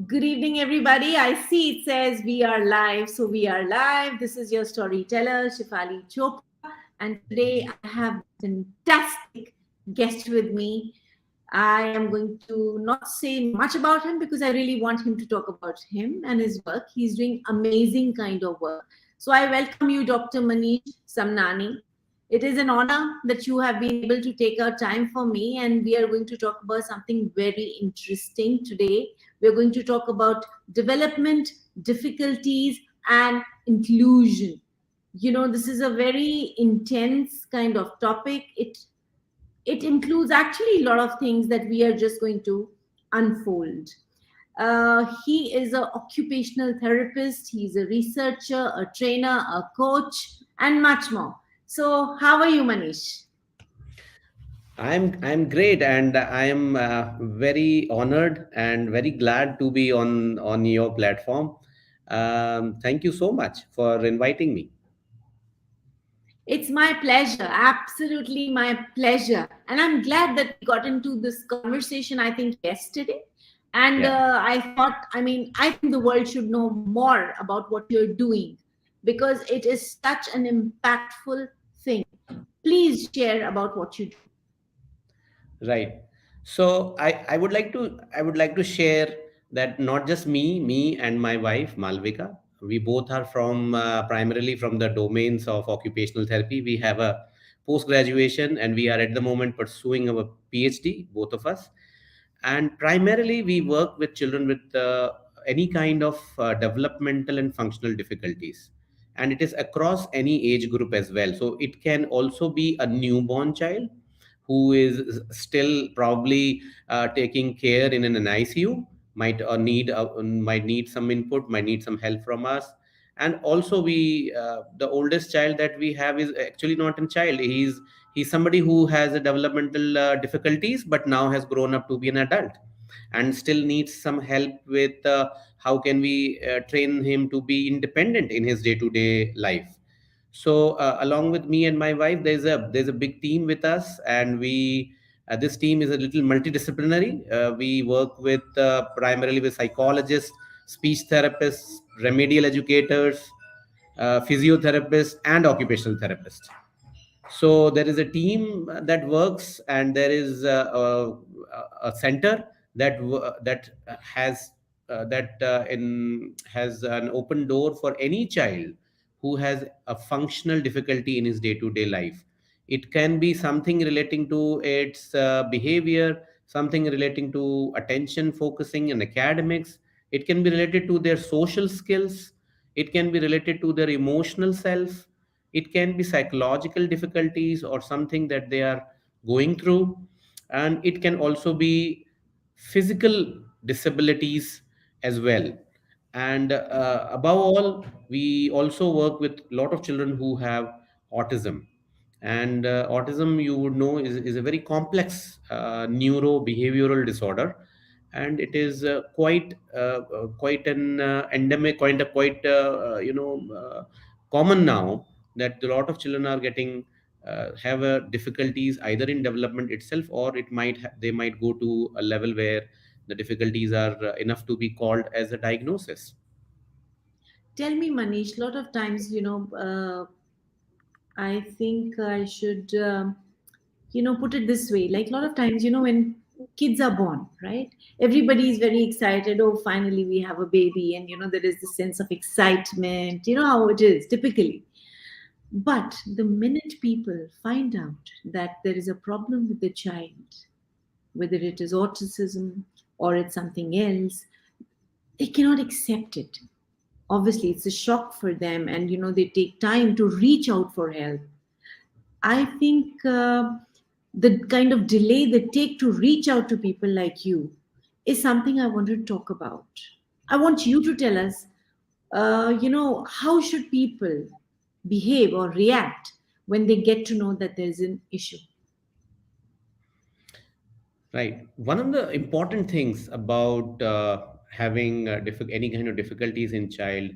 Good evening, everybody. I see it says we are live. So we are live. This is your storyteller, Shefali Chopra. And today I have a fantastic guest with me. I am going to not say much about him because I really want him to talk about him and his work. He's doing amazing kind of work. So I welcome you, Dr. Manish Samnani. It is an honor that you have been able to take our time for me, and we are going to talk about something very interesting today. We are going to talk about development, difficulties, and inclusion. This is a very intense kind of topic. It includes actually a lot of things that we are just going to unfold. He is an occupational therapist, he's a researcher, a trainer, a coach, and much more. So, how are you, Manish? I'm great, and I am very honored and very glad to be on your platform. Thank you so much for inviting me. It's my pleasure, absolutely my pleasure. And I'm glad that we got into this conversation, I think, yesterday. And Yeah, I thought, I think the world should know more about what you're doing because it is such an impactful thing. Please share about what you do. right. So I would like to share that not just me and my wife Malvika. We both are from primarily from the domains of occupational therapy. We have a post graduation, and we are at the moment pursuing our PhD, both of us. And primarily we work with children with any kind of developmental and functional difficulties, and it is across any age group as well. So it can also be a newborn child who is still probably taking care in an ICU, might need some input, might need some help from us. And also we the oldest child that we have is actually not a child. He's somebody who has a developmental difficulties, but now has grown up to be an adult and still needs some help with how can we train him to be independent in his day to day life. So along with me and my wife, there's a big team with us, and we this team is a little multidisciplinary. We work with primarily with psychologists, speech therapists, remedial educators, physiotherapists, and occupational therapists. So there is a team that works, and there is a center that has has an open door for any child who has a functional difficulty in his day to day life. It can be something relating to its behavior, something relating to attention focusing and academics. It can be related to their social skills. It can be related to their emotional self. It can be psychological difficulties or something that they are going through. And it can also be physical disabilities as well. And above all, we also work with a lot of children who have autism. And autism, you would know, is a very complex neuro-behavioral disorder, and it is quite an endemic, quite common now, that a lot of children are getting have difficulties either in development itself, or they might go to a level where the difficulties are enough to be called as a diagnosis. Tell me, Manish, a lot of times, I think I should, put it this way. Like a lot of times, when kids are born, right? Everybody is very excited. Oh, finally we have a baby. And, there is this sense of excitement. You know how it is typically. But the minute people find out that there is a problem with the child, whether it is autism or it's something else, they cannot accept it. Obviously, it's a shock for them, and they take time to reach out for help. I think the kind of delay they take to reach out to people like you is something I want to talk about. I want you to tell us, how should people behave or react when they get to know that there's an issue? Right. One of the important things about having any kind of difficulties in child,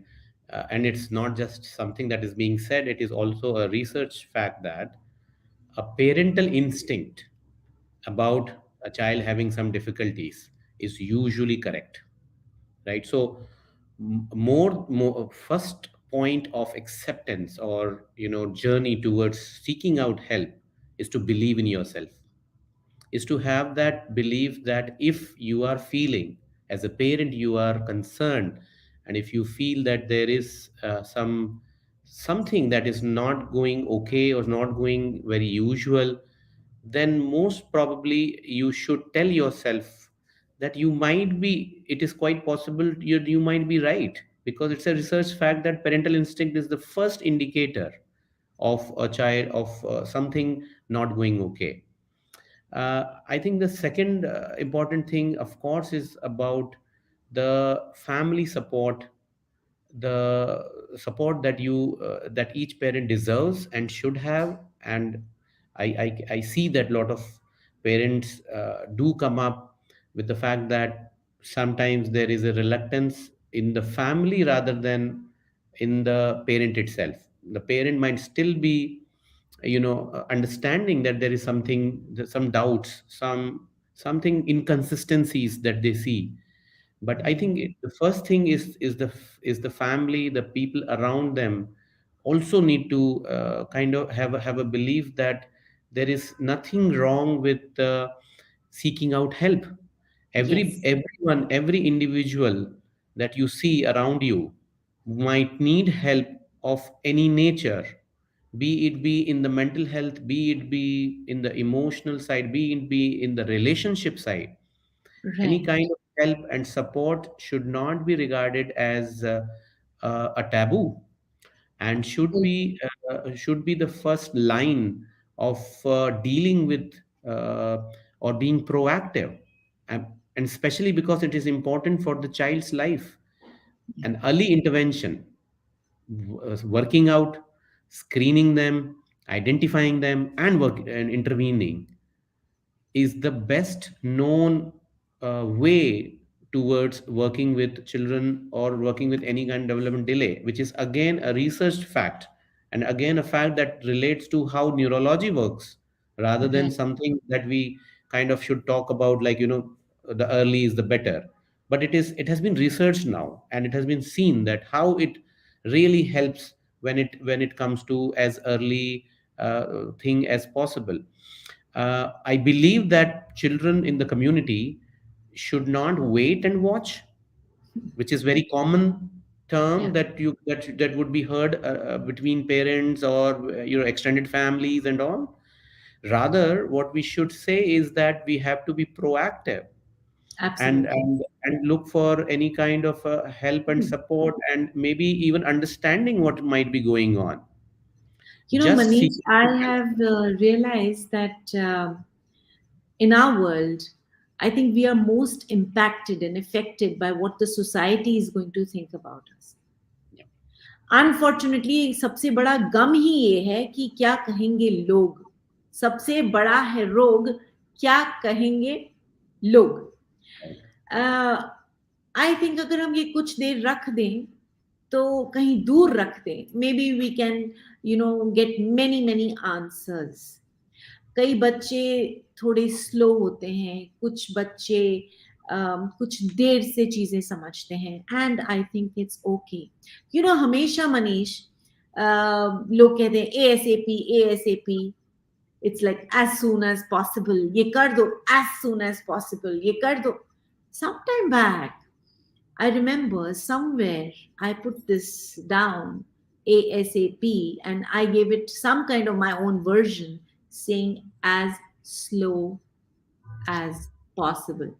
and it's not just something that is being said, it is also a research fact that a parental instinct about a child having some difficulties is usually correct. right? So more first point of acceptance, or journey towards seeking out help, is to believe in yourself, is to have that belief that if you are feeling, as a parent you are concerned, and if you feel that there is something that is not going okay or not going very usual, then most probably you should tell yourself that you might be, it is quite possible you might be right, because it's a research fact that parental instinct is the first indicator of a child of something not going okay. I think the second important thing, of course, is about the family support, the support that that each parent deserves and should have. And I see that a lot of parents do come up with the fact that sometimes there is a reluctance in the family rather than in the parent itself. The parent might still be understanding that there is some doubts, something inconsistencies that they see. But I think the first thing is the family, the people around them also need to kind of have a belief that there is nothing wrong with seeking out help. Yes. Everyone, every individual that you see around you might need help of any nature, be in the mental health, be it be in the emotional side, be it be in the relationship side. Any Right. kind of help and support should not be regarded as a taboo, and should be the first line of dealing with uh, or being proactive, and, and especially because it is important for the child's life. An early intervention, working out, screening them, identifying them, and intervening is the best known way towards working with children or working with any kind of development delay, which is again a researched fact, and again a fact that relates to how neurology works, rather than Right. something that we kind of should talk about, like the early is the better. But it has been researched now, and it has been seen that how it really helps when it comes to as early thing as possible. I believe that children in the community should not wait and watch, which is very common term Yeah. that would be heard between parents or extended families and all. Rather, what we should say is that we have to be proactive, and Absolutely. and look for any kind of help and Hmm. support, and maybe even understanding what might be going on. Just Manish, seeking I to help. have realized that in our world, I think we are most impacted and affected by what the society is going to think about us. Yeah. Unfortunately सबसे बड़ा गम ही ये है कि क्या कहेंगे लोग, सबसे बड़ा है रोग, क्या कहेंगे लोग. Right. आई थिंक अगर हम ये कुछ देर रख दें, तो कहीं दूर रख दें, maybe we can get many many answers. कई बच्चे थोड़े स्लो होते हैं, कुछ बच्चे कुछ देर से चीजें समझते हैं, and I think it's okay. हमेशा मनीष, लोग कहते हैं A S A P, A S A P. It's like as soon as possible, ये कर दो, एज सून एज पॉसिबल, ये कर दो. Some time back I remember somewhere I put this down ASAP, and I gave it some kind of my own version saying as slow as possible.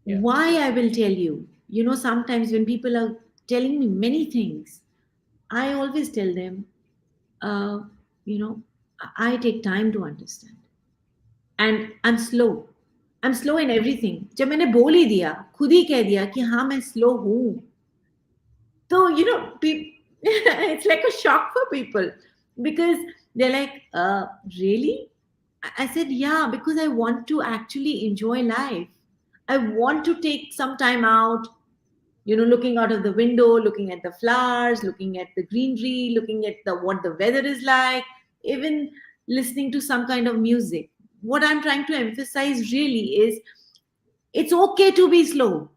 Yeah. Why, I will tell you. Sometimes when people are telling me many things, I always tell them, uh, you know, I take time to understand. And I'm slow. I'm slow in everything. जब मैंने बोल ही दिया, खुद ही कह दिया कि हाँ मैं slow हूँ, so, it's like a shock for people, because they're like, really? I said, yeah, because I want to actually enjoy life. I want to take some time out, looking out of the window, looking at the flowers, looking at the greenery, looking at what the weather is like, even listening to some kind of music. What I'm trying to emphasize really is it's okay to be slow.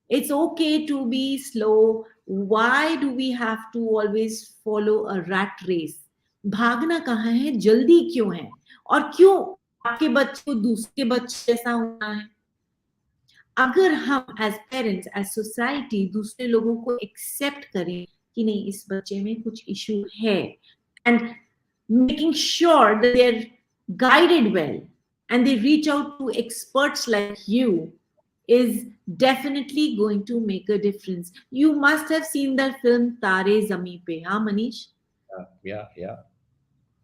It's okay to be slow. Why do we have to always follow a rat race? भागना कहाँ है, जल्दी क्यों है? और क्यों आपके बच्चे को दूसरे के बच्चे जैसा होना है? अगर हम एज पेरेंट्स एज सोसाइटी दूसरे लोगों को एक्सेप्ट करें कि नहीं इस बच्चे में कुछ इशू है, and making sure that they're guided well and they reach out to experts like you is definitely going to make a difference. You must have seen the film Tare Zameen Pe, huh, Manish? Yeah, yeah.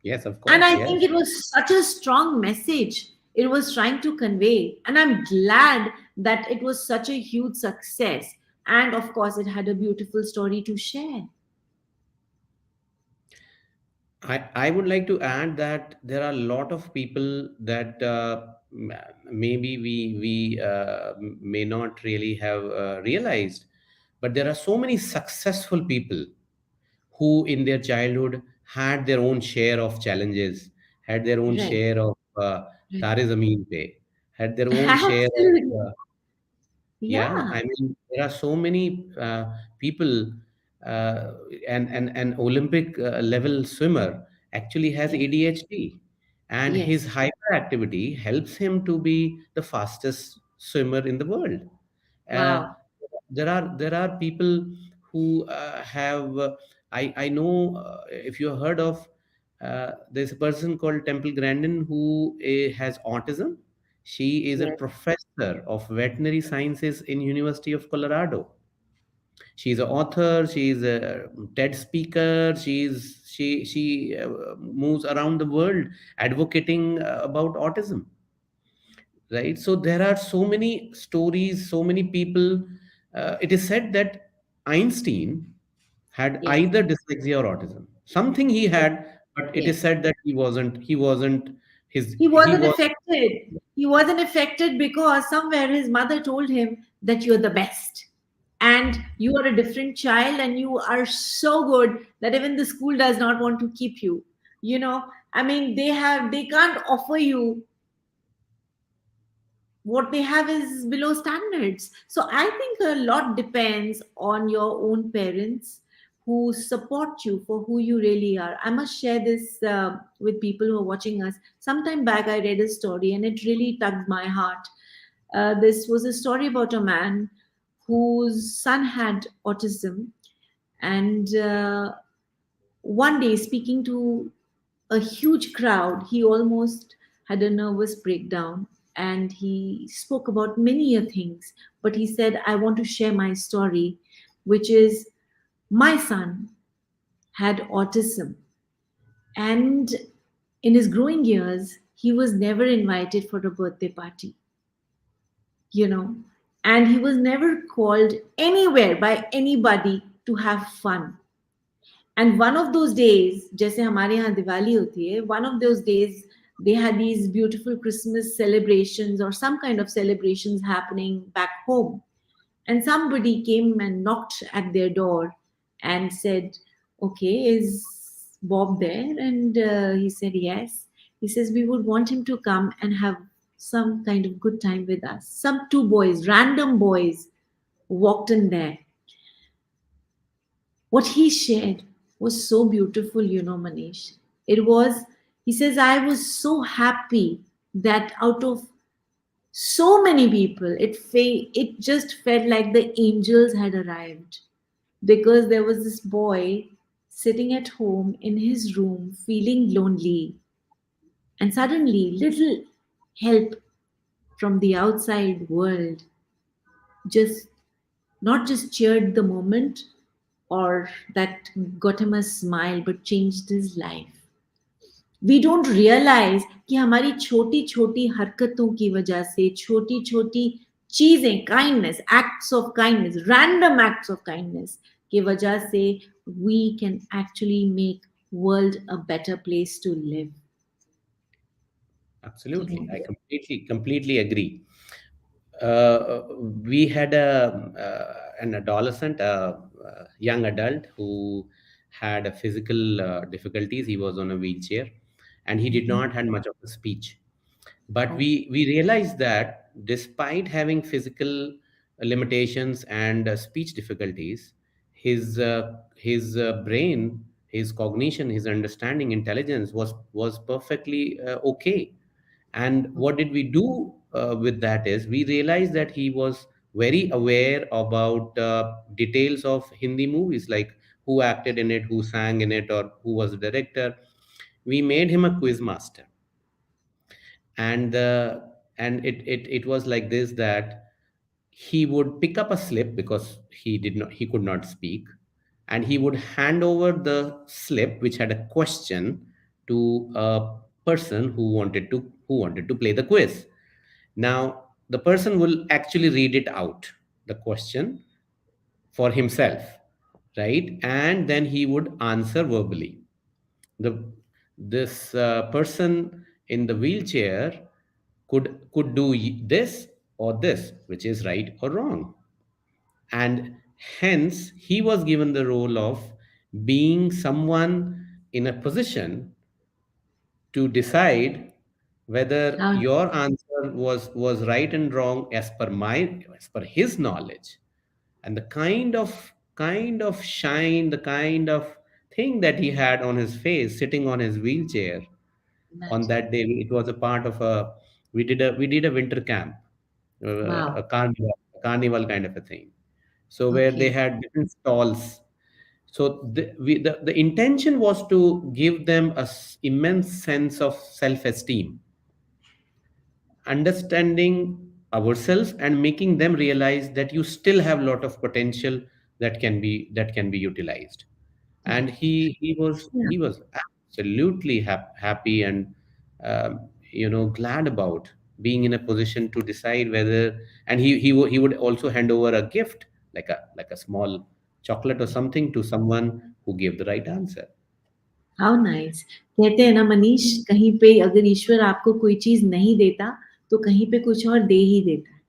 Yes, of And course. I think Yes. it was such a strong message it was trying to convey. And I'm glad that it was such a huge success. And of course, it had a beautiful story to share. I would like to add that there are a lot of people that maybe we may not really have realized, but there are so many successful people who in their childhood had their own share of challenges, had their own Right. share of Right. Tare Zameen Pe, had their own share of Absolutely. yeah, Yeah. I mean, there are so many people, uh, and an Olympic level swimmer actually has Yes. ADHD, and his Yes. hyperactivity helps him to be the fastest swimmer in the world. Uh, Wow. there are people who have I know if you have heard of there's a person called Temple Grandin who has autism. She is a Yes. professor of veterinary sciences in University of Colorado. She's an author. She's a TED speaker. She moves around the world advocating about autism. Right. So there are so many stories, so many people. It is said that Einstein had Yes. either dyslexia or autism. Something he Yes. had, but it is Yes. said that he wasn't. He wasn't his. He He wasn't was. affected. He wasn't affected because somewhere his mother told him that you're the best. And you are a different child and you are so good that even the school does not want to keep you. You know, I mean, they can't offer you what they have is below standards. So I think a lot depends on your own parents who support you for who you really are. I must share this with people who are watching us. Sometime back I read a story and it really tugged my heart. This was a story about a man whose son had autism, and one day speaking to a huge crowd, he almost had a nervous breakdown and he spoke about many a things. But he said, I want to share my story, which is my son had autism. And in his growing years, he was never invited for a birthday party, you know, and he was never called anywhere by anybody to have fun. And one of those days, जैसे हमारे यहाँ दिवाली होती है, one of those days they had these beautiful Christmas celebrations or some kind of celebrations happening back home. And somebody came and knocked at their door and said, okay, is Bob there? And he said, yes. He says, we would want him to come and have some kind of good time with us. Some two boys, random boys, walked in there. What he shared was so beautiful, Manish. It was, he says, I was so happy that out of so many people, it just felt like the angels had arrived, because there was this boy sitting at home in his room feeling lonely, and suddenly little help from the outside world just not just cheered the moment or that got him a smile but changed his life. We don't realize कि हमारी छोटी छोटी हरकतों की वजह से छोटी छोटी चीजें, kindness, acts of kindness, random acts of kindness की वजह से we can actually make world a better place to live. You Absolutely, I know? completely agree. We had an adolescent, a young adult who had a physical difficulties. He was on a wheelchair, and he did Mhm. not had much of a speech. But Oh, we realized that despite having physical limitations and speech difficulties, his brain, his cognition, his understanding, intelligence was perfectly okay. And what did we do with that is we realized that he was very aware about details of Hindi movies, like who acted in it, who sang in it, or who was the director. We made him a quiz master. And uh, and it, it it was like this, that he would pick up a slip, because he could not speak, and he would hand over the slip which had a question to a person who wanted to play the quiz. Now the person will actually read it out, the question, for himself, right? And then he would answer verbally. The this uh, person in the wheelchair could do this or this, which is right or wrong. And hence he was given the role of being someone in a position to decide whether How your answer was right and wrong as per his knowledge. And the kind of shine, the kind of thing that he had on his face sitting on his wheelchair on imagine. that day. It was a part of a we did a winter camp, a Wow. carnival kind of a thing. So where they Okay. had different stalls. So the intention was to give them immense sense of self-esteem, understanding ourselves, and making them realize that you still have a lot of potential that can be utilized. And Right. he was absolutely happy and um, glad about being in a position to decide whether. And he would also hand over a gift, like a small chocolate or something, to someone who gave the right answer. How nice. कहते हैं ना मनीष, कहीं पे अगर ईश्वर आपको कोई चीज़ नहीं देता, तो कहीं पे कुछ और दे ही देता है।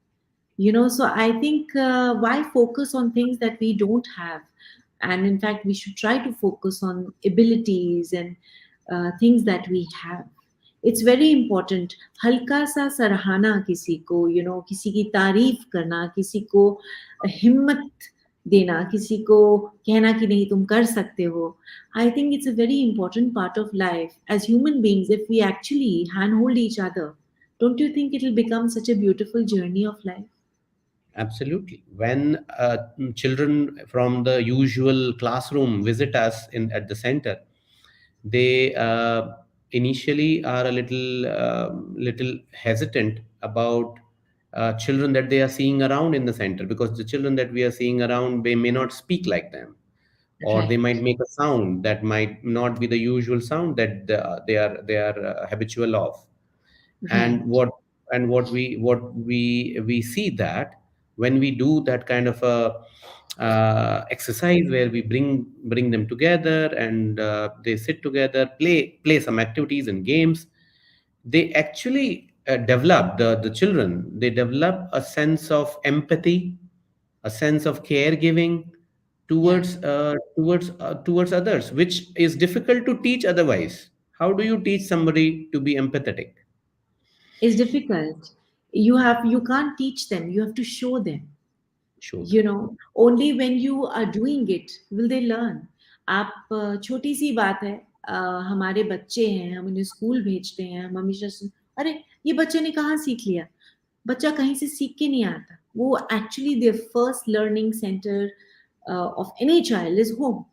So I think, why focus on things that we don't have? And in fact, we should try to focus on abilities and things that we have. It's very important. हल्का सा सराहना किसी को, किसी की तारीफ करना, किसी को हिम्मत देना, किसी को कहना कि नहीं तुम कर सकते हो. I think it's a very important part of life. As human beings, if we actually handhold each other, don't you think it'll become such a beautiful journey of life? Absolutely. When children from the usual classroom visit us in at the center, they initially are a little hesitant about children that they are seeing around in the center, because the children that we are seeing around, they may not speak like them, or they Right, might make a sound that might not be the usual sound that they are habitual of. and right. what and what we see that when we do that kind of a exercise, where we bring them together, and they sit together, play some activities and games, they actually develop, the children, they develop a sense of empathy, a sense of caregiving Yeah, towards others, which is difficult to teach otherwise. How do you teach somebody to be empathetic? it's difficult. You can't teach them. You have to show them. Show them. Only when you are doing it will they learn. आप छोटी सी बात है, हमारे बच्चे हैं, हम उन्हें school भेजते हैं, हम हमेशा अरे ये बच्चे ने कहाँ सीख लिया. बच्चा कहीं से सीख के नहीं आता. वो actually their first learning centre of any child is home.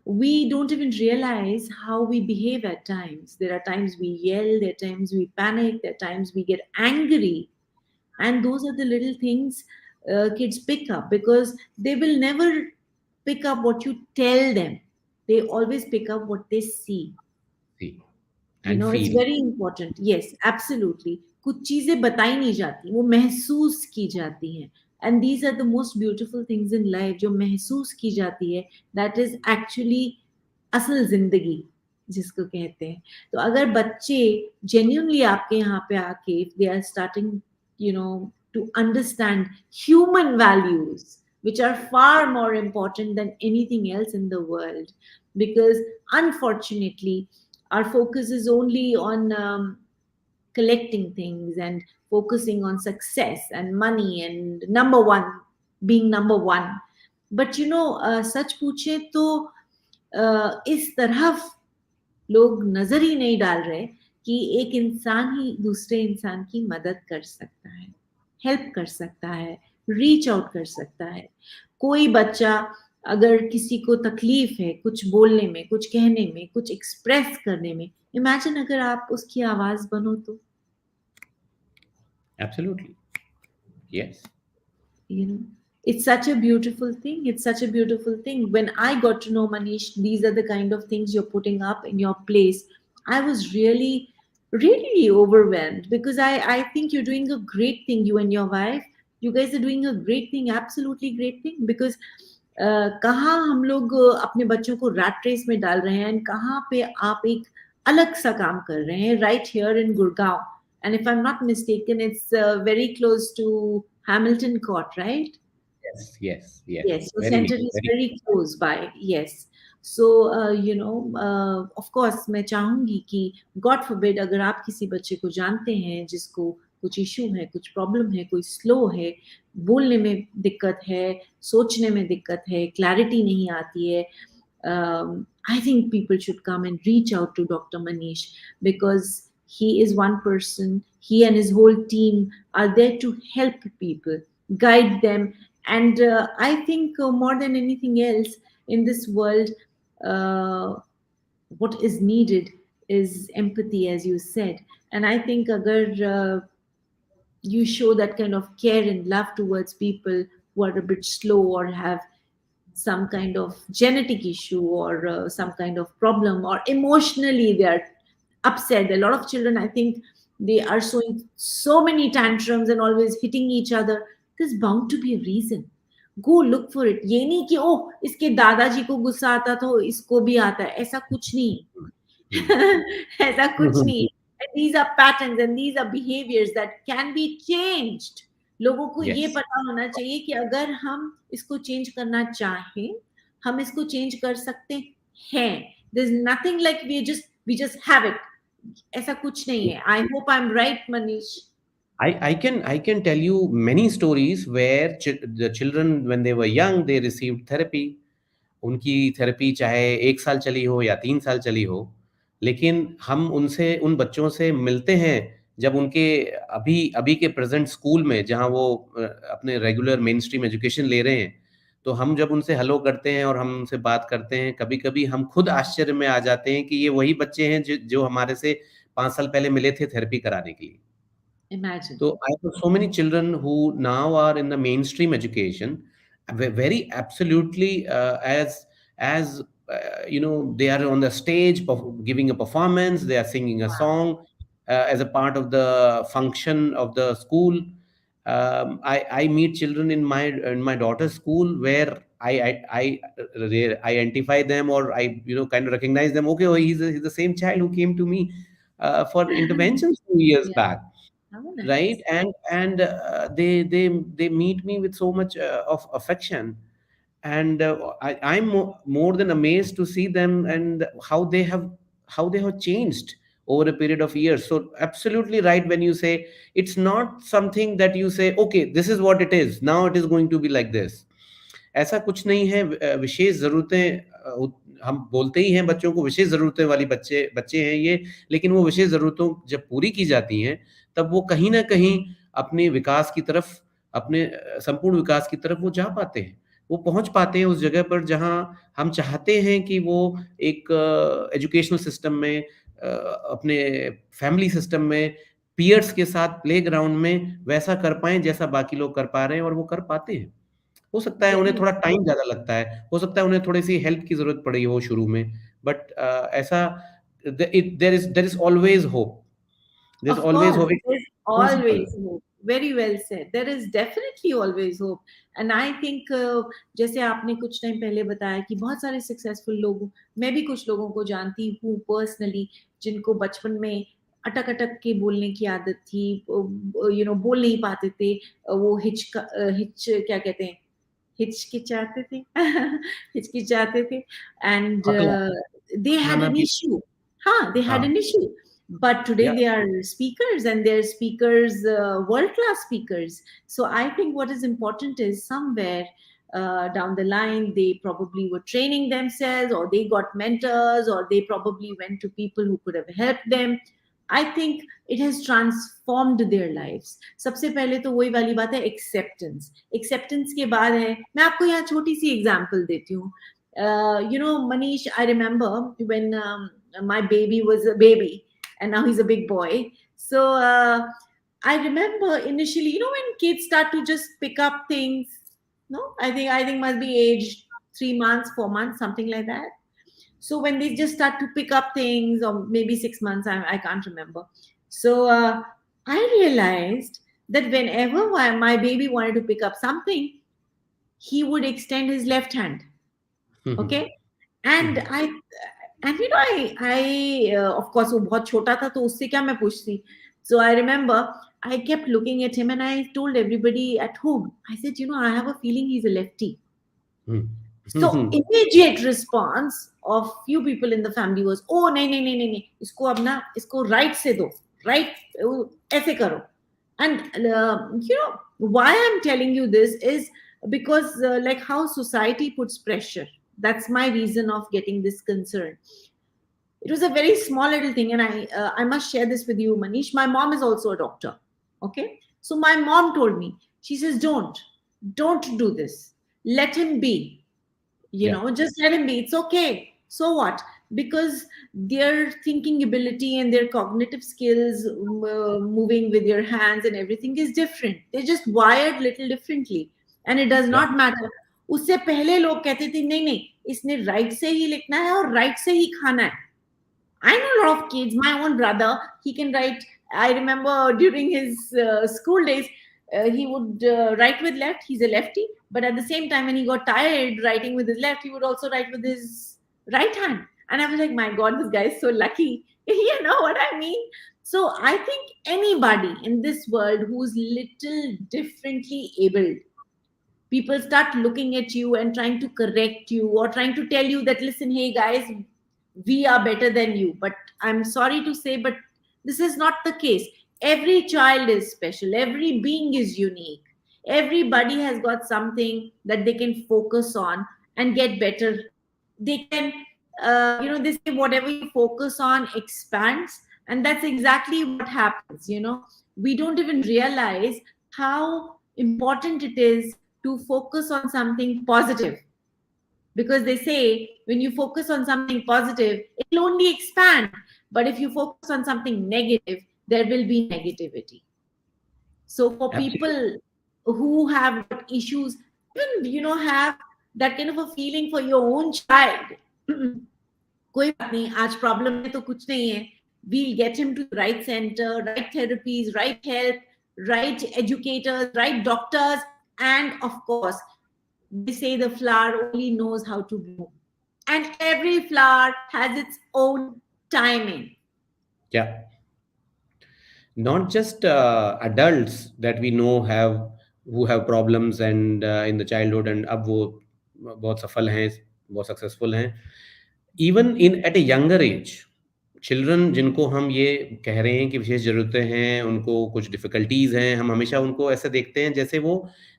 We don't even realize how we behave at times. There are times we yell, there are times we panic, there are times we get angry. And those are the little things kids pick up, because they will never pick up what you tell them. They always pick up what they see. See and It's feel. very important. Yes, absolutely. कुछ चीजें बताई नहीं जाती, वो महसूस की जाती हैं. And these are the most beautiful things in life, जो महसूस की जाती है. That is actually असल जिंदगी जिसको कहते हैं. तो अगर बच्चे genuinely आपके यहाँ पे आके, if they are starting, to understand human values, which are far more important than anything else in the world, because unfortunately our focus is only on collecting things and focusing on success and money and number one, being number one. But सच पूछे तो इस तरफ लोग नजर ही नहीं डाल रहे कि एक इंसान ही दूसरे इंसान की मदद कर सकता है, हेल्प कर सकता है, रीच आउट कर सकता है. कोई बच्चा अगर किसी को तकलीफ है कुछ बोलने में, कुछ कहने में, कुछ एक्सप्रेस करने में, इमेजिन अगर आप उसकी आवाज बनो तो. Absolutely. Yes. you know it's such a beautiful thing, it's such a beautiful thing. When I got to know, Manish, these are the kind of things you're putting up in your place, I was really overwhelmed, because I think you're doing a great thing. You and your wife, you guys are doing a great thing, absolutely great thing. Because कहाँ हम लोग अपने बच्चों को rat race में डाल रहे हैं, एंड कहाँ पे आप एक अलग सा काम कर रहे हैं, right here in Gurgaon. And if I'm not mistaken, it's very close to Hamilton Court, right? Yes. Yes. Yes, Yes. your Very center neat. is Very. very close by. Yes. So, of course, मैं चाहूंगी कि God forbid अगर आप किसी बच्चे को जानते हैं जिसको कुछ इशू है, कुछ प्रॉब्लम है, कोई स्लो है, बोलने में दिक्कत है, सोचने में दिक्कत है, क्लैरिटी नहीं आती है, I think people should come and reach out to Dr. Manish, because he is one person. He and his whole team are there to help people, guide them. And I think more than anything else in this world, uh, what is needed is empathy, as you said. And I think agar you show that kind of care and love towards people who are a bit slow or have some kind of genetic issue or some kind of problem, or emotionally they are upset. A lot of children, I think, they are showing so many tantrums and always hitting each other. There's bound to be a reason. Go look for it. ये नहीं कि ओ इसके दादाजी को गुस्सा आता तो इसको भी आता है, ऐसा कुछ नहीं. ऐसा कुछ नहीं. And these are patterns and these are behaviors that can be changed. लोगों को ये Yes. पता होना चाहिए कि अगर हम इसको चेंज करना चाहें, हम इसको चेंज कर सकते हैं. There's nothing like we just have it. ऐसा कुछ नहीं है. I hope I'm right, Manish. I can tell you many stories where the children, when they were young, they received therapy. उनकी थेरेपी चाहे 1 साल चली हो या 3 साल चली हो, लेकिन हम उनसे उन बच्चों से मिलते हैं जब उनके अभी अभी के प्रेज़ेंट स्कूल में, जहाँ वो अपने रेगुलर मेन स्ट्रीम एजुकेशन ले रहे हैं, तो हम जब उनसे हेलो करते हैं और हम उनसे बात करते हैं, कभी-कभी हम खुद आश्चर्य में आ जाते हैं कि ये वही बच्चे हैं जो हमारे से 5 साल पहले मिले थे थेरेपी कराने के लिए। Imagine. So I have so many children who now are in the mainstream education, very absolutely as they are on the stage giving a performance, they are singing a song as a part of the function of the school. I meet children in my daughter's school where I identify them, or I kind of recognize them. Okay, oh, he's the same child who came to me for interventions 2 years Yeah. back, How nice. right? And they meet me with so much of affection, and I'm more than amazed to see them and how they have changed over a period of years. So absolutely right when you say it's not something that you say, okay, this is what it is, now it is going to be like this. ऐसा कुछ नहीं है। विशेष ज़रूरतें हम बोलते ही हैं बच्चों को, विशेष ज़रूरतें वाली बच्चे बच्चे हैं ये, लेकिन वो विशेष ज़रूरतों जब पूरी की जाती हैं, तब वो कहीं न कहीं अपने विकास की तरफ, अपने संपूर्ण विकास की तरफ वो जा पाते हैं। वो पहुँच पाते हैं उस जगह पर जहाँ हम चाहते हैं कि वो एक एजुकेशनल सिस्टम में, अपने फैमिली सिस्टम में, पीयर्स के साथ प्लेग्राउंड में वैसा कर पाएँ जैसा बाकी लोग कर पा रहे हैं, और वो कर पाते हैं। हो सकता है उन्हें Very. थोड़ा टाइम ज़्यादा लगता है, हो सकता है उन्हें थोड़ी-सी हेल्प की ज़रूरत पड़ी हो शुरू में, बट ऐसा there is always hope, there is Of always course, hope, it's there's possible. always hope. Very well said. There is definitely always hope. And I think जैसे आपने कुछ टाइम पहले बताया कि बहुत सारे सक्सेसफुल लोग, मैं भी कुछ लोगों को जानती हूँ पर्सनली, जिनको बचपन में अटक-अटक के बोलने की आदत थी, बोल नहीं पाते थे, वो हिच क्या कहते हैं, हिचकिचाते थे हिचकिचाते थे, एंड पकला दे हैड खाना एन भी। इश्यू. हाँ, they had हाँ, an issue. but today Yeah. they are speakers, and they're speakers, world class speakers. So I think what is important is somewhere down the line they probably were training themselves, or they got mentors, or they probably went to people who could have helped them. I think it has transformed their lives. सबसे पहले तो वही वाली बात है, acceptance. Acceptance के बाद है, मैं आपको यहाँ छोटी सी एग्जांपल देती हूँ. Manish, I remember when my baby was a baby, and now he's a big boy. So I remember initially, when kids start to just pick up things. No, I think must be aged 3 months, 4 months, something like that. So when they just start to pick up things, or maybe 6 months, I can't remember. So I realized that whenever my baby wanted to pick up something, he would extend his left hand. Okay. And I of course, वो बहुत छोटा था, तो उससे क्या मैं पूछती. So I remember I kept looking at him, and I told everybody at home, I said, I have a feeling he's a lefty. So immediate response of few people in the family was, oh नहीं नहीं नहीं नहीं नहीं, इसको अब ना, इसको right से दो, right, ऐसे करो. And why I'm telling you this is because like how society puts pressure. That's my reason of getting this concern. It was a very small little thing, and I must share this with you, Manish. My mom is also a doctor. Okay, so my mom told me, she says, don't do this. Let him be. Yeah. Just let him be. It's okay. So what? Because their thinking ability and their cognitive skills, moving with your hands and everything, is different. They're just wired little differently, and it does Yeah. not matter. उससे पहले लोग कहते थे नहीं नहीं, इसने right से ही लिखना है और राइट से ही खाना है. I know a lot of kids. My own brother, he can write. I remember during his school days, he would write with left. He's a lefty, but at the same time, when he got tired writing with his left, he would also write with his right hand. And I was like, my God, this guy is so lucky. You know what I mean? So I think anybody in this world who's little differently abled, people start looking at you and trying to correct you, or trying to tell you that, listen, hey guys, we are better than you. But I'm sorry to say, but this is not the case. Every child is special, every being is unique, everybody has got something that they can focus on and get better. They can, they say whatever you focus on expands, and that's exactly what happens. We don't even realize how important it is to focus on something positive, because they say when you focus on something positive, it'll only expand. But if you focus on something negative, there will be negativity. So for Absolutely. people who have got issues, even have that kind of a feeling for your own child, कोई बात नहीं, आज problem है तो कुछ नहीं है. We'll get him to the right center, right therapies, right help, right educators, right doctors, and of course, they say the flower only knows how to bloom, and every flower has its own timing. Yeah. Not just adults that we know have who have problems and in the childhood and अब वो बहुत सफल हैं, बहुत successful हैं. Even in at a younger age, children जिनको हम ये कह रहे हैं कि विशेष जरूरतें हैं, उनको कुछ डिफिकल्टीज हैं, हम हमेशा उनको ऐसे देखते हैं जैसे वो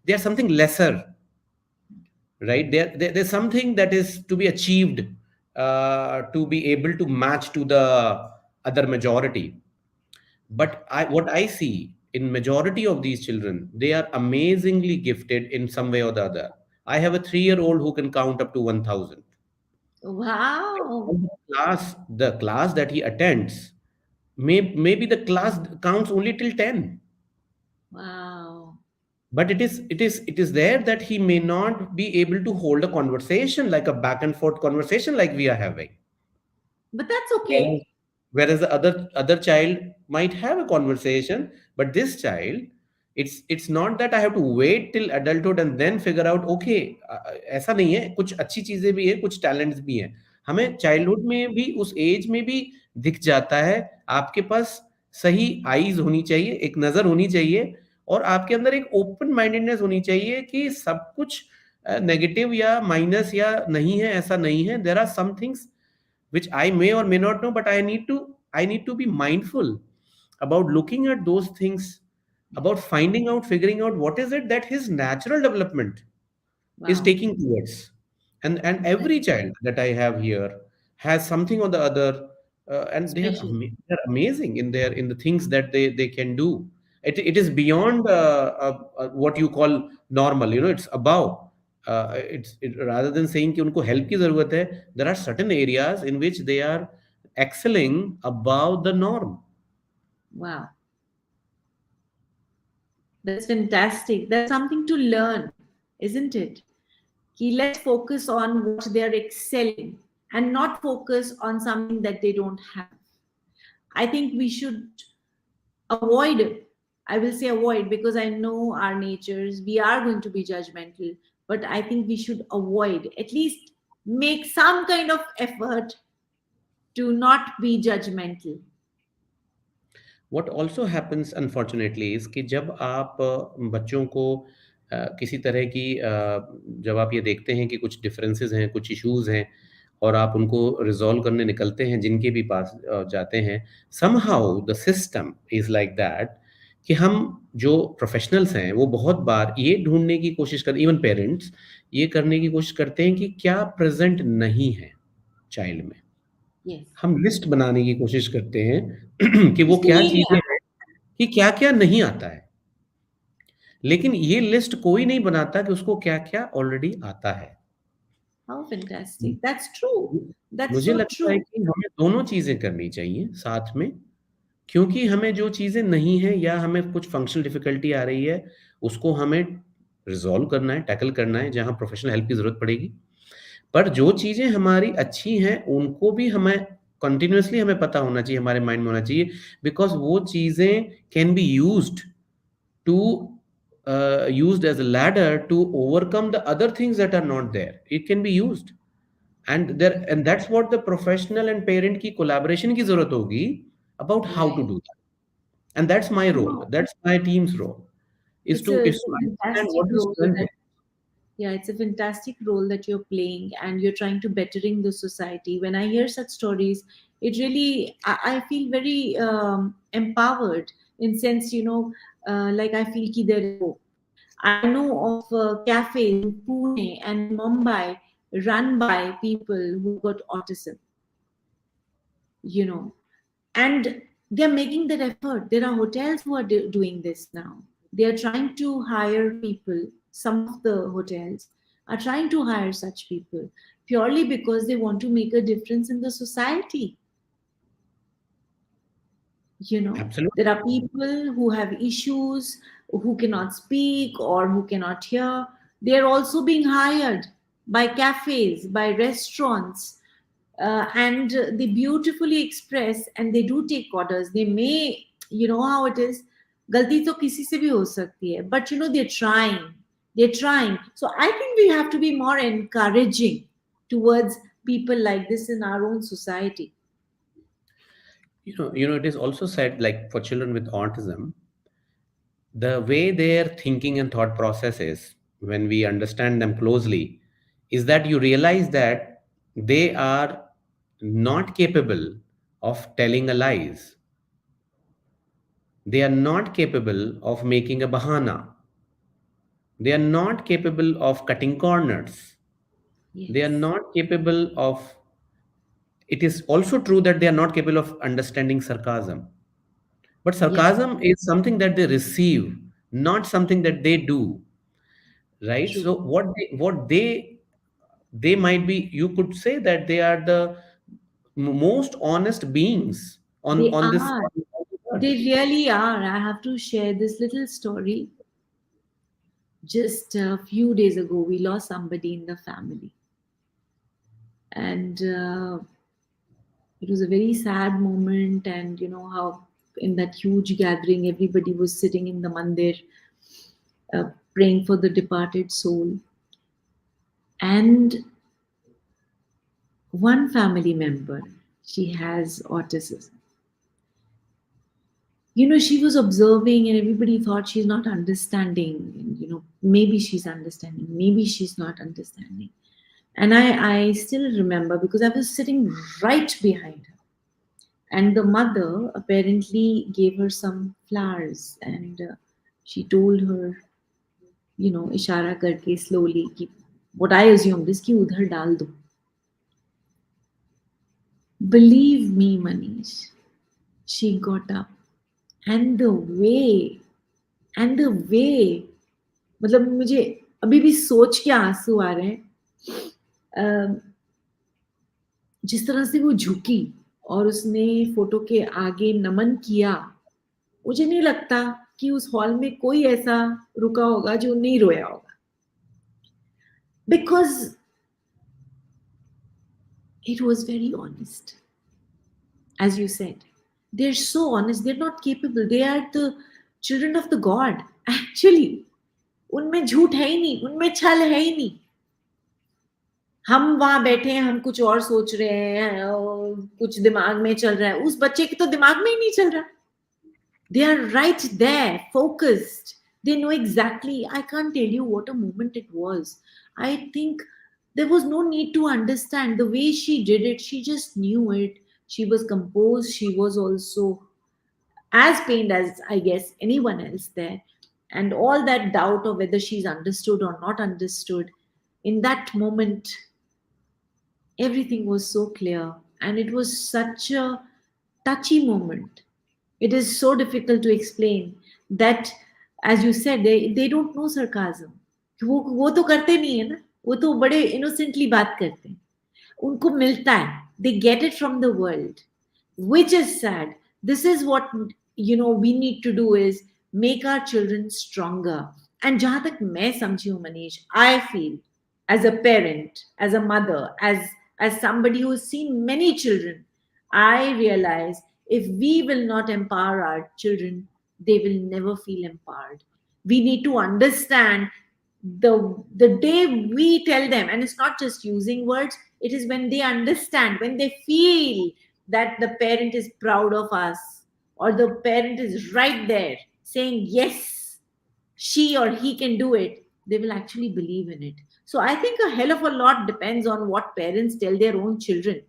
they are something lesser, right? There's something that is to be achieved to be able to match to the other majority. But what I see in majority of these children, they are amazingly gifted in some way or the other. I have a 3-year-old who can count up to 1,000. Wow. The class that he attends, maybe the class counts only till 10. Wow. But it is there that he may not be able to hold a conversation, like a back and forth conversation like we are having. But that's whereas, okay. whereas the other child might have a conversation, but this child, it's not that I have to wait till adulthood and then figure out, okay, ऐसा नहीं है, कुछ अच्छी चीजें भी है, कुछ talents भी हैं. हमें चाइल्डहुड में भी, उस एज में भी दिख जाता है. आपके पास सही आईज होनी चाहिए, एक नजर होनी चाहिए, और आपके अंदर एक ओपन माइंडेडनेस होनी चाहिए कि सब कुछ नेगेटिव या माइनस या नहीं है, ऐसा नहीं है. There are some things which I may or may not know, but I need to I need to be mindful about looking at those things, about finding out, figuring out what is it that his natural development is Wow. taking towards. And every child that I have here has something or the other, and Special. they're amazing in their in the things that they can do. It is beyond what you call normal. It's above. Rather than saying कि उनको help की ज़रूरत है, there are certain areas in which they are excelling above the norm. Wow. That's fantastic. That's something to learn, isn't it? Let's focus on what they're excelling and not focus on something that they don't have. I think we should avoid it. I will say avoid because I know our natures. We are going to be judgmental, but I think we should avoid, at least make some kind of effort to not be judgmental. What also happens unfortunately is कि जब आप बच्चों को किसी तरह की जब आप ये देखते हैं कि कुछ डिफरेंसेस हैं, कुछ इश्यूज़ हैं और आप उनको रिज़ॉल्व करने निकलते हैं जिनके भी पास जाते हैं, somehow the system is like that कि हम जो प्रोफ़ेशनल्स हैं, वो बहुत बार ये ढूँढने की कोशिश करते, इवन पेरेंट्स ये करने की कोशिश करते हैं कि क्या प्रेज़ेंट नहीं है चाइल्ड में। Yes. हम लिस्ट बनाने की कोशिश करते हैं कि वो इसको क्या ये नहीं चीज़ें आता. हैं कि क्या-क्या नहीं आता है। लेकिन ये लिस्ट कोई नहीं बनाता कि उसको क्या-क्या ऑलरेडी आता है। How fantastic. That's true. That's मुझे so लगता है true. कि हमें दोनों चीज़ें करनी चाहिए साथ में, क्योंकि हमें जो चीज़ें नहीं हैं या हमें कुछ फंक्शनल डिफ़िकल्टी आ रही है, उसको हमें रिज़ॉल्व करना है, टैकल करना है, जहाँ प्रोफ़ेशनल हेल्प की ज़रूरत पड़ेगी। पर जो चीज़ें हमारी अच्छी हैं, उनको भी हमें कंटीन्यूअसली हमें पता होना चाहिए, हमारे माइंड में होना चाहिए, बिकॉज़ वो चीज़ें can be used to used as a ladder to overcome the other things that are not there. It can be used. And that's what the professional and parent की collaboration की ज़रूरत होगी about how to Right. do that. And that's my role. No, That's my team's role, is to it's a understand fantastic what the role strength that, is. yeah, it's a fantastic role that you're playing and you're trying to bettering the society. When I hear such stories, it really, I feel very empowered in sense, like I feel ki there is hope. I know of cafes in Pune and in Mumbai run by people who got autism, you know, and they're making that effort. There are hotels who are doing this now. They are trying to hire people. Some of the hotels are trying to hire such people purely because they want to make a difference in the society. Absolutely. There are people who have issues, who cannot speak or who cannot hear. They are also being hired by cafes, by restaurants, and they beautifully express and they do take orders. They may, you know how it is, galti to kisi se bhi ho sakti hai, but they're trying. So I think we have to be more encouraging towards people like this in our own society. It is also said, like for children with autism, the way their thinking and thought process is, when we understand them closely, is that you realize that they are not capable of telling a lies. They are not capable of making a bahana. They are not capable of cutting corners. They are Yes. not capable of, it is also true that they are not capable of understanding sarcasm. But Yes. sarcasm is something that they receive, not something that they do, right? True. So they might be, you could say that they are the most honest beings They on this are. on this They earth. really are. I have to share this little story. Just a few days ago, we lost somebody in the family. And it was a very sad moment. And you know how in that huge gathering, everybody was sitting in the mandir praying for the departed soul. And one family member, she has autism. She was observing and everybody thought she's not understanding. And, maybe she's understanding, maybe she's not understanding. And I still remember because I was sitting right behind her. And the mother apparently gave her some flowers, and she told her, इशारा करके slowly कि what I assumed is कि उधर डाल दो. Believe me, Manish, she got up, and the way, मतलब मुझे अभी भी सोच के आंसू आ रहे हैं. जिस तरह से वो झुकी और उसने फोटो के आगे नमन किया, मुझे नहीं लगता कि उस हॉल में कोई ऐसा रुका होगा जो नहीं रोया होगा. Because it was very honest, as you said. They're so honest. They're not capable. They are the children of the God. Actually, उनमें झूठ है ही नहीं, उनमें छल है ही नहीं. हम वहां बैठे हैं, हम कुछ और सोच रहे हैं और कुछ दिमाग में चल रहा है. उस बच्चे के तो दिमाग में ही नहीं चल रहा. They are right there, focused. They know exactly. I can't tell you what a moment it was. I think there was no need to understand the way she did it. She just knew it. She was composed. She was also as pained as, I guess, anyone else there. And all that doubt of whether she's understood or not understood, in that moment, everything was so clear. And it was such a touchy moment. It is so difficult to explain that, as you said, they don't know sarcasm. वो तो करते नहीं है ना, वो तो बड़े innocently बात करते हैं. उनको मिलता है. They get it from the world, which is sad. This is what we need to do, is make our children stronger. And जहां तक मैं समझी हूँ, Manish, I feel, as a parent, as a mother, as somebody who's seen many children, I realize if we will not empower our children, they will never feel empowered. We need to understand the day we tell them, and it's not just using words, it is when they understand, when they feel that the parent is proud of us, or the parent is right there saying yes, she or he can do it, they will actually believe in it. So I think a hell of a lot depends on what parents tell their own children.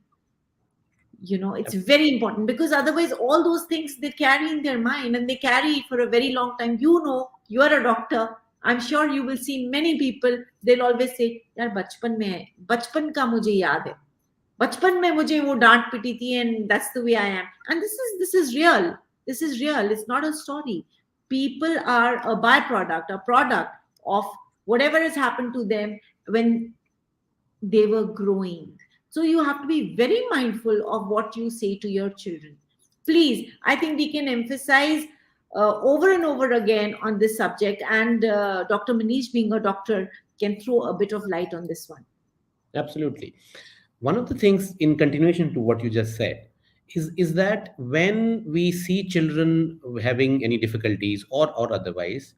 It's very important, because otherwise all those things they carry in their mind, and they carry for a very long time. You are a doctor. I'm sure you will see many people, they'll always say, यार बचपन में है, बचपन का मुझे याद है, बचपन में मुझे वो डांट पिटी थी, and that's the way I am. And this is real. This is real. It's not a story. People are a byproduct, a product of whatever has happened to them when they were growing. So you have to be very mindful of what you say to your children. Please, I think we can emphasize over and over again on this subject, and Dr. Manish, being a doctor, can throw a bit of light on this one. Absolutely. One of the things, in continuation to what you just said, is that when we see children having any difficulties or otherwise,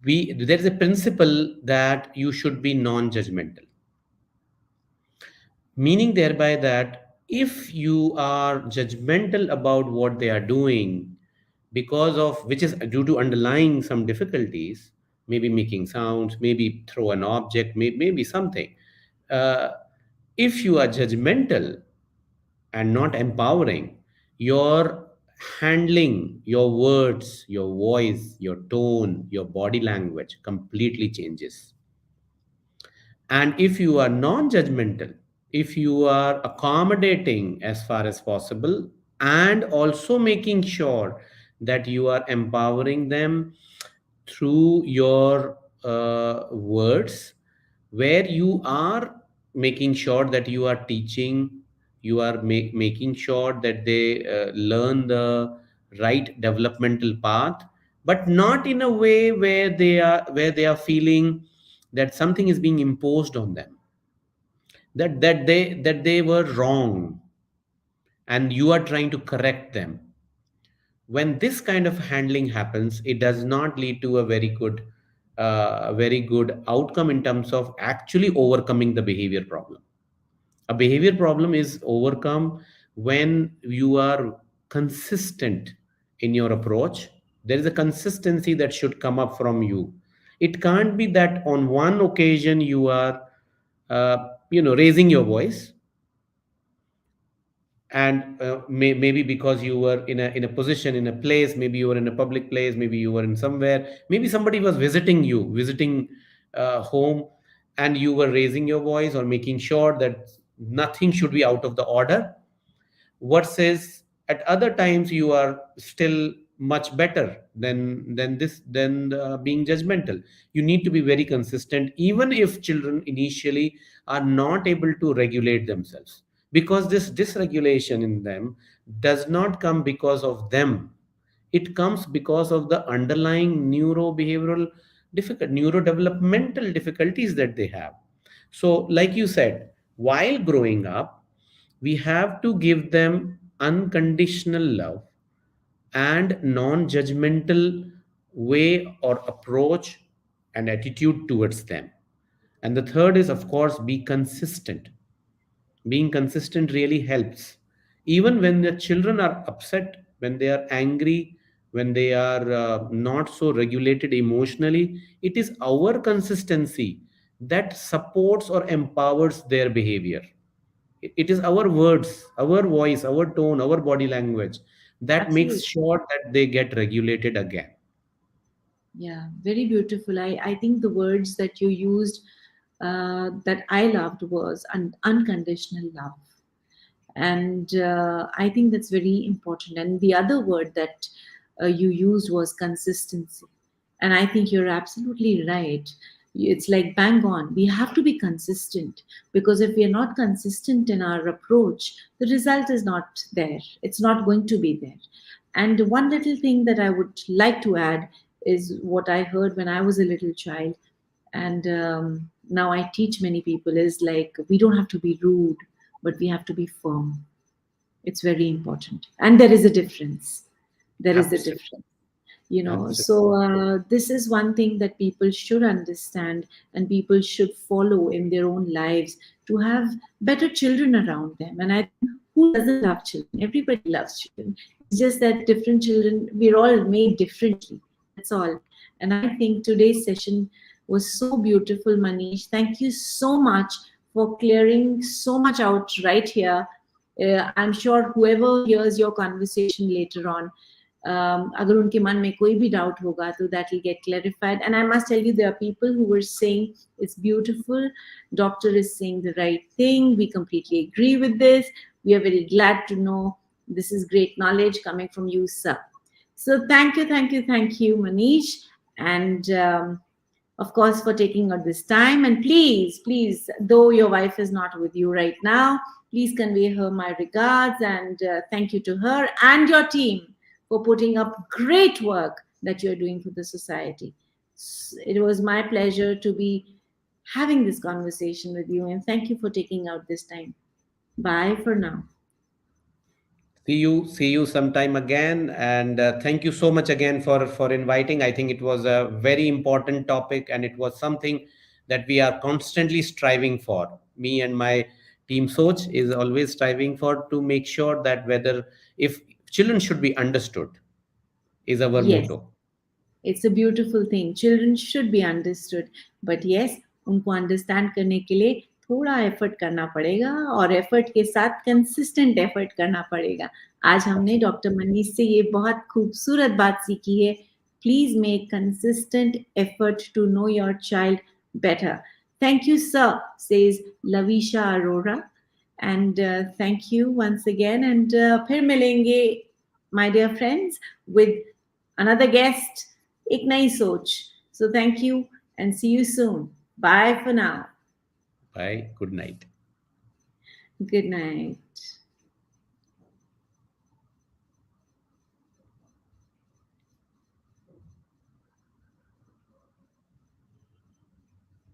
there is a principle that you should be non-judgmental, meaning thereby that if you are judgmental about what they are doing, because of which is due to underlying some difficulties, maybe making sounds, maybe throw an object, maybe something, uh, if you are judgmental and not empowering, your handling, your words, your voice, your tone, your body language completely changes. And if you are non judgmental, if you are accommodating as far as possible, and also making sure that you are empowering them through your words, where you are making sure that you are teaching, you are making sure that they learn the right developmental path, but not in a way where they are feeling that something is being imposed on them, that they were wrong and you are trying to correct them. When this kind of handling happens, it does not lead to a very good outcome in terms of actually overcoming the behavior problem. A behavior problem is overcome when you are consistent in your approach. There is a consistency that should come up from you. It can't be that on one occasion you are raising your voice, and maybe because you were in a position, in a place, maybe you were in a public place, maybe you were in somewhere, maybe somebody was visiting home, and you were raising your voice or making sure that nothing should be out of the order, versus at other times you are still much better than being judgmental. You need to be very consistent, even if children initially are not able to regulate themselves, because this dysregulation in them does not come because of them. It comes because of the underlying neurodevelopmental difficulties that they have. So like you said, while growing up, we have to give them unconditional love and non-judgmental way or approach and attitude towards them. And the third is, of course, be consistent. Being consistent really helps. Even when the children are upset, when they are angry, when they are not so regulated emotionally, it is our consistency that supports or empowers their behavior. It is our words, our voice, our tone, our body language that makes Absolutely. sure that they get regulated again. Yeah, very beautiful. I think the words that you used that I loved was unconditional love. And I think that's very important. And the other word that you used was consistency. And I think you're absolutely right. It's like bang on. We have to be consistent, because if we are not consistent in our approach, the result is not there. It's not going to be there. And one little thing that I would like to add is what I heard when I was a little child, and now I teach many people, is like we don't have to be rude, but we have to be firm. It's very important, and there is a difference. There is a Absolutely. difference, Absolutely. so this is one thing that people should understand, and people should follow in their own lives, to have better children around them. And I think, who doesn't love children? Everybody loves children. It's just that different children, we're all made differently, that's all. And I think today's session was so beautiful, Manish. Thank you so much for clearing so much out right here. I'm sure whoever hears your conversation later on, अगर उनके मन में कोई भी doubt होगा, तो that will get clarified. And I must tell you, there are people who were saying it's beautiful, doctor is saying the right thing, we completely agree with this, we are very glad to know. This is great knowledge coming from you, sir. So thank you, Manish. And of course, for taking out this time. And please, though your wife is not with you right now, please convey her my regards, and thank you to her and your team for putting up great work that you're doing for the society. It was my pleasure to be having this conversation with you, and thank you for taking out this time. Bye for now. See you sometime again, and thank you so much again for inviting. I think it was a very important topic, and it was something that we are constantly striving for. Me and my team Soch is always striving for, to make sure that whether if children should be understood is our Yes. motto. It's a beautiful thing. Children should be understood. But yes, उनको understand करने के लिए थोड़ा effort करना पड़ेगा, और effort के साथ कंसिस्टेंट एफर्ट करना पड़ेगा. आज हमने डॉक्टर मनीष से ये बहुत खूबसूरत बात सीखी है. Please make consistent effort to know your child better. Thank you, sir, says Lavisha Arora. And thank you once again. And फिर मिलेंगे, my dear friends, with another guest, एक नई सोच. So thank you and see you soon. Bye for now. Bye, good night. Good night.